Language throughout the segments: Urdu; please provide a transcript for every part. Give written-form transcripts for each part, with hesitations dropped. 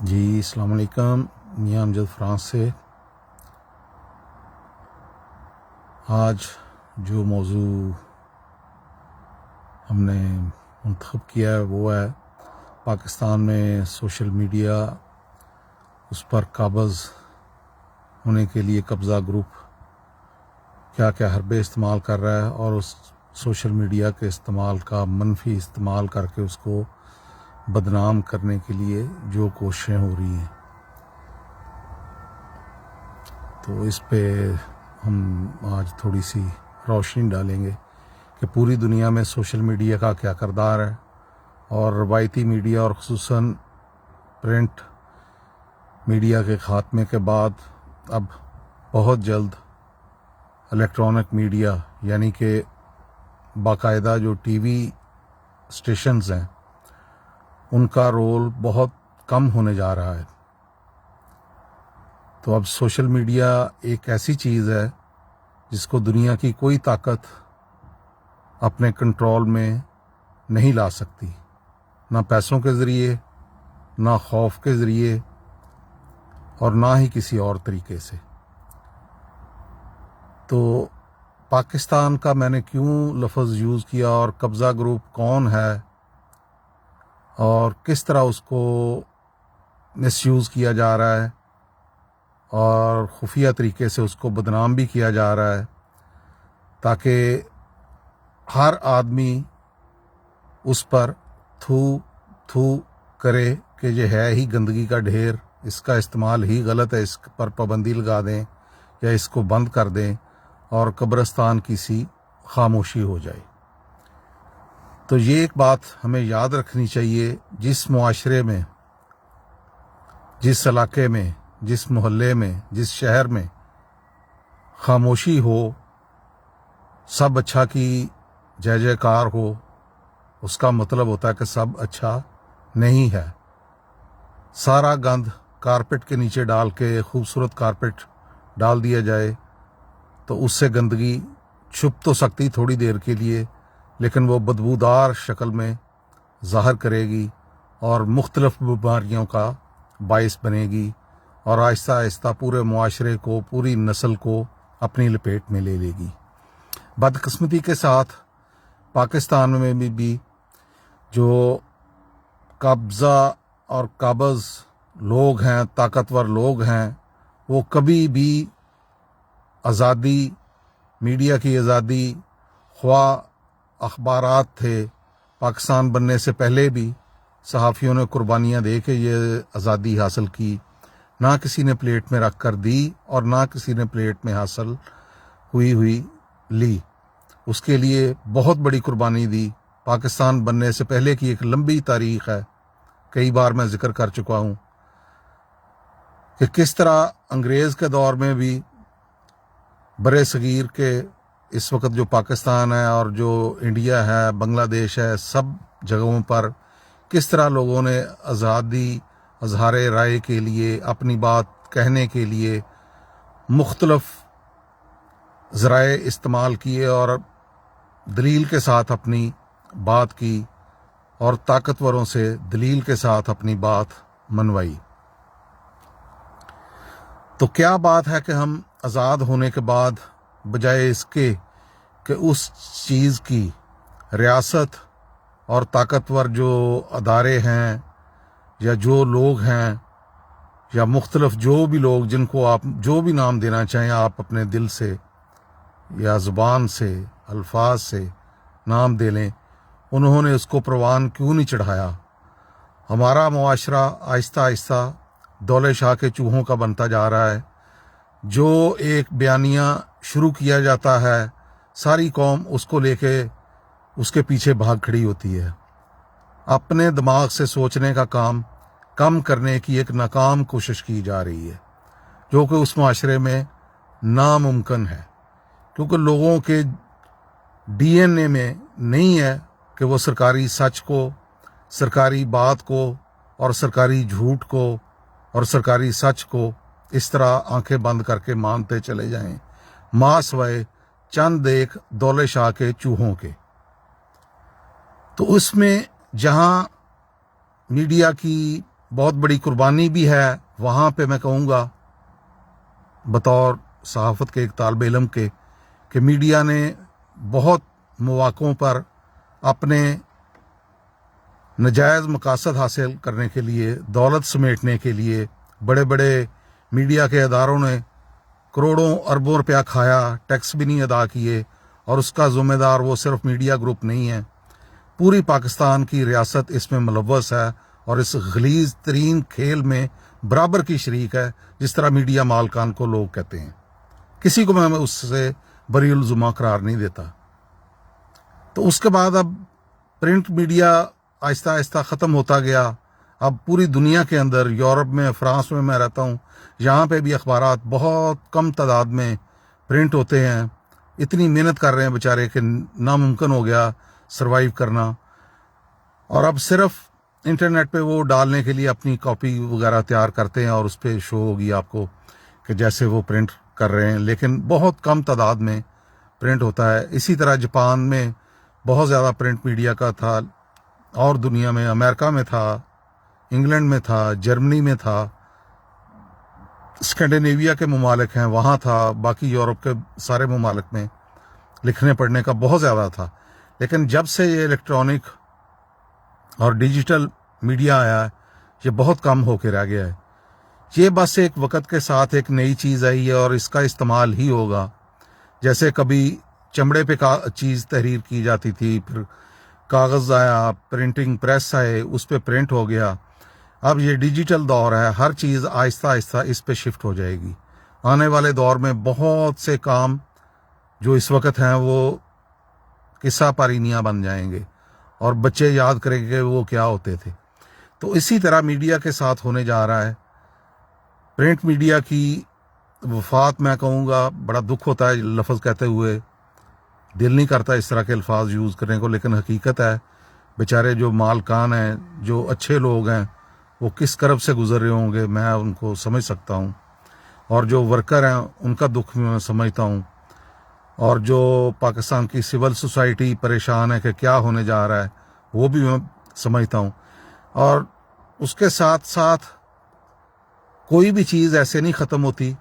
جی السلام علیکم، میاں امجد فرانس سے۔ آج جو موضوع ہم نے منتخب کیا ہے وہ ہے پاکستان میں سوشل میڈیا، اس پر قابض ہونے کے لیے قبضہ گروپ کیا کیا حربے استعمال کر رہا ہے، اور اس سوشل میڈیا کے استعمال کا منفی استعمال کر کے اس کو بدنام کرنے کے لیے جو کوششیں ہو رہی ہیں۔ تو اس پہ ہم آج تھوڑی سی روشنی ڈالیں گے کہ پوری دنیا میں سوشل میڈیا کا کیا کردار ہے، اور روایتی میڈیا اور خصوصاً پرنٹ میڈیا کے خاتمے کے بعد اب بہت جلد الیکٹرانک میڈیا یعنی کہ باقاعدہ جو ٹی وی اسٹیشنز ہیں ان کا رول بہت کم ہونے جا رہا ہے۔ تو اب سوشل میڈیا ایک ایسی چیز ہے جس کو دنیا کی کوئی طاقت اپنے کنٹرول میں نہیں لا سکتی، نہ پیسوں کے ذریعے، نہ خوف کے ذریعے، اور نہ ہی کسی اور طریقے سے۔ تو پاکستان کا میں نے کیوں لفظ یوز کیا، اور قبضہ گروپ کون ہے اور کس طرح اس کو مس یوز کیا جا رہا ہے اور خفیہ طریقے سے اس کو بدنام بھی کیا جا رہا ہے، تاکہ ہر آدمی اس پر تھو تھو کرے کہ یہ ہے ہی گندگی کا ڈھیر، اس کا استعمال ہی غلط ہے، اس پر پابندی لگا دیں یا اس کو بند کر دیں اور قبرستان کی سی خاموشی ہو جائے۔ تو یہ ایک بات ہمیں یاد رکھنی چاہیے، جس معاشرے میں، جس علاقے میں، جس محلے میں، جس شہر میں خاموشی ہو، سب اچھا کی جے جے کار ہو، اس کا مطلب ہوتا ہے کہ سب اچھا نہیں ہے۔ سارا گند کارپیٹ کے نیچے ڈال کے خوبصورت کارپیٹ ڈال دیا جائے تو اس سے گندگی چھپ تو سکتی تھوڑی دیر کے لیے، لیکن وہ بدبودار شکل میں ظاہر کرے گی اور مختلف بیماریوں کا باعث بنے گی، اور آہستہ آہستہ پورے معاشرے کو، پوری نسل کو اپنی لپیٹ میں لے لے گی۔ بدقسمتی کے ساتھ پاکستان میں بھی جو قبضہ اور قابض لوگ ہیں، طاقتور لوگ ہیں، وہ کبھی بھی آزادی، میڈیا کی آزادی، خواہ اخبارات تھے، پاکستان بننے سے پہلے بھی صحافیوں نے قربانیاں دے کے یہ آزادی حاصل کی، نہ کسی نے پلیٹ میں رکھ کر دی اور نہ کسی نے پلیٹ میں حاصل ہوئی لی۔ اس کے لیے بہت بڑی قربانی دی۔ پاکستان بننے سے پہلے کی ایک لمبی تاریخ ہے، کئی بار میں ذکر کر چکا ہوں کہ کس طرح انگریز کے دور میں بھی برِ صغیر کے اس وقت جو پاکستان ہے اور جو انڈیا ہے، بنگلہ دیش ہے، سب جگہوں پر کس طرح لوگوں نے آزادی، اظہار رائے کے لیے، اپنی بات کہنے کے لیے مختلف ذرائع استعمال کیے اور دلیل کے ساتھ اپنی بات کی، اور طاقتوروں سے دلیل کے ساتھ اپنی بات منوائی۔ تو کیا بات ہے کہ ہم آزاد ہونے کے بعد بجائے اس کے کہ اس چیز کی ریاست اور طاقتور جو ادارے ہیں یا جو لوگ ہیں یا مختلف جو بھی لوگ، جن کو آپ جو بھی نام دینا چاہیں، آپ اپنے دل سے یا زبان سے، الفاظ سے نام دے لیں، انہوں نے اس کو پروان کیوں نہیں چڑھایا؟ ہمارا معاشرہ آہستہ آہستہ دولے شاہ کے چوہوں کا بنتا جا رہا ہے۔ جو ایک بیانیہ شروع کیا جاتا ہے، ساری قوم اس کو لے کے اس کے پیچھے بھاگ کھڑی ہوتی ہے۔ اپنے دماغ سے سوچنے کا کام کم کرنے کی ایک ناکام کوشش کی جا رہی ہے، جو کہ اس معاشرے میں ناممکن ہے، کیونکہ لوگوں کے ڈی این اے میں نہیں ہے کہ وہ سرکاری سچ کو، سرکاری بات کو اور سرکاری جھوٹ کو اور سرکاری سچ کو اس طرح آنکھیں بند کر کے مانتے چلے جائیں، ماں سوائے چند ایک دولے شاہ کے چوہوں کے۔ تو اس میں جہاں میڈیا کی بہت بڑی قربانی بھی ہے وہاں پہ میں کہوں گا بطور صحافت کے ایک طالب علم کے کہ میڈیا نے بہت مواقعوں پر اپنے نجائز مقاصد حاصل کرنے کے لیے، دولت سمیٹنے کے لیے بڑے بڑے میڈیا کے اداروں نے کروڑوں اربوں روپیہ کھایا، ٹیکس بھی نہیں ادا کیے، اور اس کا ذمہ دار وہ صرف میڈیا گروپ نہیں ہے، پوری پاکستان کی ریاست اس میں ملوث ہے اور اس غلیظ ترین کھیل میں برابر کی شریک ہے، جس طرح میڈیا مالکان کو لوگ کہتے ہیں۔ کسی کو میں اس سے بری الزما قرار نہیں دیتا۔ تو اس کے بعد اب پرنٹ میڈیا آہستہ آہستہ ختم ہوتا گیا۔ اب پوری دنیا کے اندر، یورپ میں، فرانس میں رہتا ہوں، یہاں پہ بھی اخبارات بہت کم تعداد میں پرنٹ ہوتے ہیں۔ اتنی محنت کر رہے ہیں بیچارے کہ ناممکن ہو گیا سروائیو کرنا، اور اب صرف انٹرنیٹ پہ وہ ڈالنے کے لیے اپنی کاپی وغیرہ تیار کرتے ہیں اور اس پہ شو ہوگی آپ کو کہ جیسے وہ پرنٹ کر رہے ہیں، لیکن بہت کم تعداد میں پرنٹ ہوتا ہے۔ اسی طرح جاپان میں بہت زیادہ پرنٹ میڈیا کا تھا، اور دنیا میں امریکہ میں تھا، انگلینڈ میں تھا، جرمنی میں تھا، اسکینڈینیویا کے ممالک ہیں وہاں تھا، باقی یورپ کے سارے ممالک میں لکھنے پڑھنے کا بہت زیادہ تھا۔ لیکن جب سے یہ الیکٹرانک اور ڈیجیٹل میڈیا آیا ہے، یہ بہت کم ہو کے رہ گیا ہے۔ یہ بس ایک وقت کے ساتھ ایک نئی چیز آئی ہے اور اس کا استعمال ہی ہوگا۔ جیسے کبھی چمڑے پہ چیز تحریر کی جاتی تھی، پھر کاغذ آیا، پرنٹنگ پریس آئے، اس پہ پرنٹ ہو گیا۔ اب یہ ڈیجیٹل دور ہے، ہر چیز آہستہ آہستہ اس پہ شفٹ ہو جائے گی۔ آنے والے دور میں بہت سے کام جو اس وقت ہیں وہ قصہ پارینیاں بن جائیں گے، اور بچے یاد کریں گے وہ کیا ہوتے تھے۔ تو اسی طرح میڈیا کے ساتھ ہونے جا رہا ہے۔ پرنٹ میڈیا کی وفات میں کہوں گا بڑا دکھ ہوتا ہے لفظ کہتے ہوئے، دل نہیں کرتا اس طرح کے الفاظ یوز کرنے کو، لیکن حقیقت ہے بیچارے جو مالکان ہیں، جو اچھے لوگ ہیں، وہ کس کرب سے گزر رہے ہوں گے میں ان کو سمجھ سکتا ہوں، اور جو ورکر ہیں ان کا دکھ میں سمجھتا ہوں، اور جو پاکستان کی سول سوسائٹی پریشان ہے کہ کیا ہونے جا رہا ہے وہ بھی میں سمجھتا ہوں۔ اور اس کے ساتھ ساتھ کوئی بھی چیز ایسے نہیں ختم ہوتی،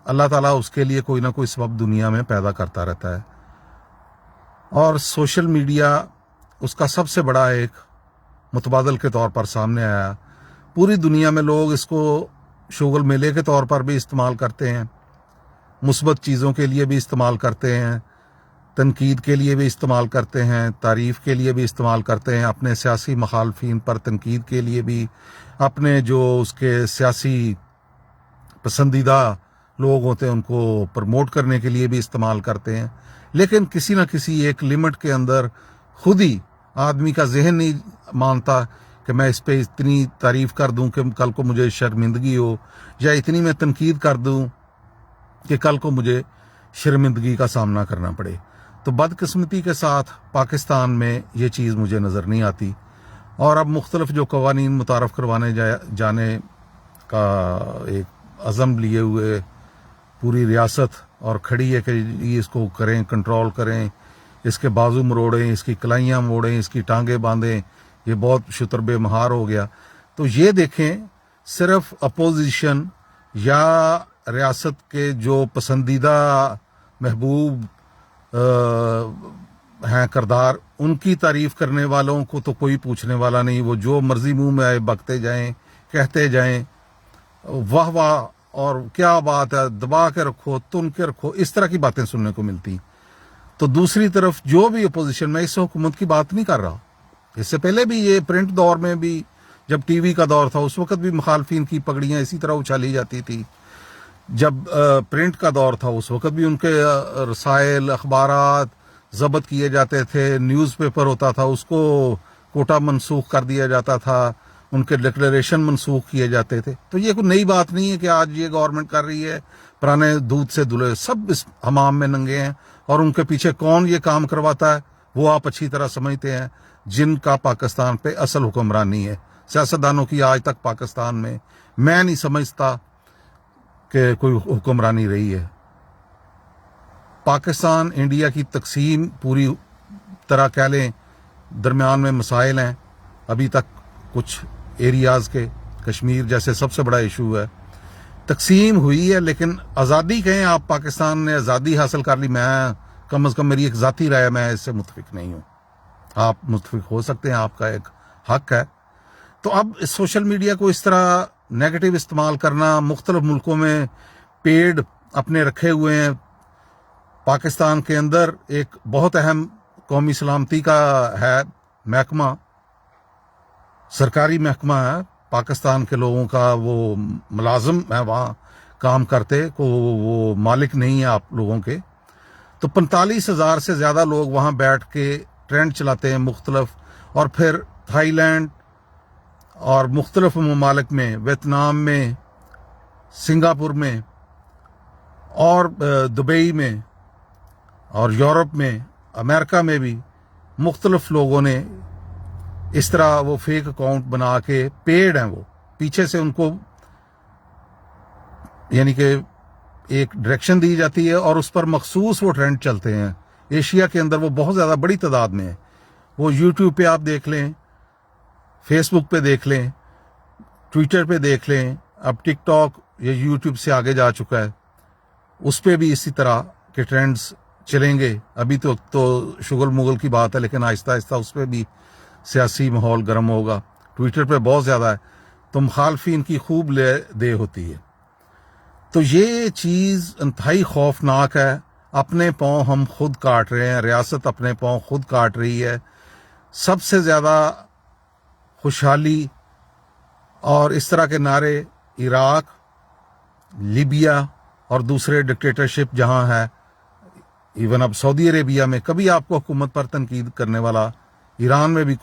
اللہ تعالیٰ اس کے لیے کوئی نہ کوئی سبب دنیا میں پیدا کرتا رہتا ہے، اور سوشل میڈیا اس کا سب سے بڑا ایک متبادل کے طور پر سامنے آیا۔ پوری دنیا میں لوگ اس کو شغل میلے کے طور پر بھی استعمال کرتے ہیں، مثبت چیزوں کے لیے بھی استعمال کرتے ہیں، تنقید کے لیے بھی استعمال کرتے ہیں، تعریف کے لیے بھی استعمال کرتے ہیں، اپنے سیاسی مخالفین پر تنقید کے لیے بھی، اپنے جو اس کے سیاسی پسندیدہ لوگ ہوتے ہیں ان کو پروموٹ کرنے کے لیے بھی استعمال کرتے ہیں۔ لیکن کسی نہ کسی ایک لمٹ کے اندر خود ہی آدمی کا ذہن نہیں مانتا کہ میں اس پہ اتنی تعریف کر دوں کہ کل کو مجھے شرمندگی ہو، یا اتنی میں تنقید کر دوں کہ کل کو مجھے شرمندگی کا سامنا کرنا پڑے۔ تو بدقسمتی کے ساتھ پاکستان میں یہ چیز مجھے نظر نہیں آتی، اور اب مختلف جو قوانین متعارف کروانے جانے کا ایک عزم لیے ہوئے پوری ریاست اور کھڑی ہے کہ اس کو کریں، کنٹرول کریں، اس کے بازو مروڑیں، اس کی کلائیاں موڑیں، اس کی ٹانگیں باندھیں، یہ بہت شتر بے مہار ہو گیا۔ تو یہ دیکھیں، صرف اپوزیشن یا ریاست کے جو پسندیدہ محبوب ہیں کردار، ان کی تعریف کرنے والوں کو تو کوئی پوچھنے والا نہیں، وہ جو مرضی منہ میں آئے بکتے جائیں، کہتے جائیں، واہ واہ اور کیا بات ہے، دبا کے رکھو، تن کے رکھو، اس طرح کی باتیں سننے کو ملتی۔ تو دوسری طرف جو بھی اپوزیشن، میں اس حکومت کی بات نہیں کر رہا، اس سے پہلے بھی یہ پرنٹ دور میں بھی جب ٹی وی کا دور تھا اس وقت بھی مخالفین کی پگڑیاں اسی طرح اچھالی جاتی تھی، جب پرنٹ کا دور تھا اس وقت بھی ان کے رسائل، اخبارات ضبط کیے جاتے تھے، نیوز پیپر ہوتا تھا اس کو کوٹا منسوخ کر دیا جاتا تھا، ان کے ڈکلیریشن منسوخ کیے جاتے تھے۔ تو یہ کوئی نئی بات نہیں ہے کہ آج یہ گورنمنٹ کر رہی ہے، پرانے دودھ سے دھلے سب اس حمام میں ننگے ہیں، اور ان کے پیچھے کون یہ کام کرواتا ہے وہ آپ اچھی طرح سمجھتے ہیں، جن کا پاکستان پہ اصل حکمرانی ہے۔ سیاستدانوں کی آج تک پاکستان میں میں نہیں سمجھتا کہ کوئی حکمرانی رہی ہے۔ پاکستان انڈیا کی تقسیم پوری طرح کہہ لیں، درمیان میں مسائل ہیں ابھی تک کچھ ایریاز کے، کشمیر جیسے سب سے بڑا ایشو ہے. تقسیم ہوئی ہے لیکن آزادی کہیں آپ پاکستان نے آزادی حاصل کر لی, میں کم از کم میری ایک ذاتی رائے میں اس سے متفق نہیں ہوں. آپ متفق ہو سکتے ہیں, آپ کا ایک حق ہے. تو اب اس سوشل میڈیا کو اس طرح نیگیٹو استعمال کرنا, مختلف ملکوں میں پیڈ اپنے رکھے ہوئے ہیں. پاکستان کے اندر ایک بہت اہم قومی سلامتی کا ہے محکمہ, سرکاری محکمہ ہے پاکستان کے لوگوں کا, وہ ملازم ہے وہاں کام کرتے, وہ مالک نہیں ہے آپ لوگوں کے. تو 45,000 سے زیادہ لوگ وہاں بیٹھ کے ٹرینڈ چلاتے ہیں مختلف, اور پھر تھائی لینڈ اور مختلف ممالک میں, ویتنام میں, سنگاپور میں, اور دبئی میں, اور یورپ میں, امریکہ میں بھی مختلف لوگوں نے اس طرح وہ فیک اکاؤنٹ بنا کے, پیڈ ہیں وہ, پیچھے سے ان کو یعنی کہ ایک ڈائریکشن دی جاتی ہے اور اس پر مخصوص وہ ٹرینڈ چلتے ہیں. ایشیا کے اندر وہ بہت زیادہ بڑی تعداد میں ہے. وہ یوٹیوب پہ آپ دیکھ لیں, فیس بک پہ دیکھ لیں, ٹویٹر پہ دیکھ لیں, اب ٹک ٹاک یا یوٹیوب سے آگے جا چکا ہے, اس پہ بھی اسی طرح کے ٹرینڈز چلیں گے. ابھی تو شغل مغل کی بات ہے, لیکن آہستہ آہستہ اس پہ بھی سیاسی ماحول گرم ہوگا. ٹویٹر پہ بہت زیادہ ہے, تو مخالفین کی خوب لے دے ہوتی ہے. تو یہ چیز انتہائی خوفناک ہے. اپنے پاؤں ہم خود کاٹ رہے ہیں, ریاست اپنے پاؤں خود کاٹ رہی ہے. سب سے زیادہ خوشحالی اور اس طرح کے نعرے عراق, لیبیا اور دوسرے ڈکٹیٹرشپ جہاں ہے, ایون اب سعودی عربیہ میں کبھی آپ کو حکومت پر تنقید کرنے والا, ایران میں بھی